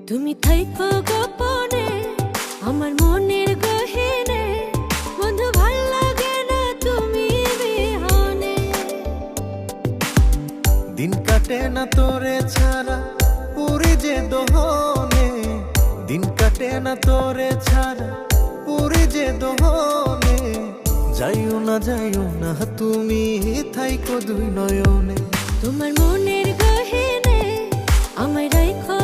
তুমি থাইকো গোপনে আমার মনের গহীনে, বন্ধু ভাল লাগে না তুমি বিহনে। দিন কাটে না তোরে ছাড়া পুরি যে দোহনে, দিন কাটে না তোরে ছাড়া পুরি যে দোহনে। যাইও না তুমি থাইকো দুই নয়নে। তোমার মনের গহীনে আমায় রাইখো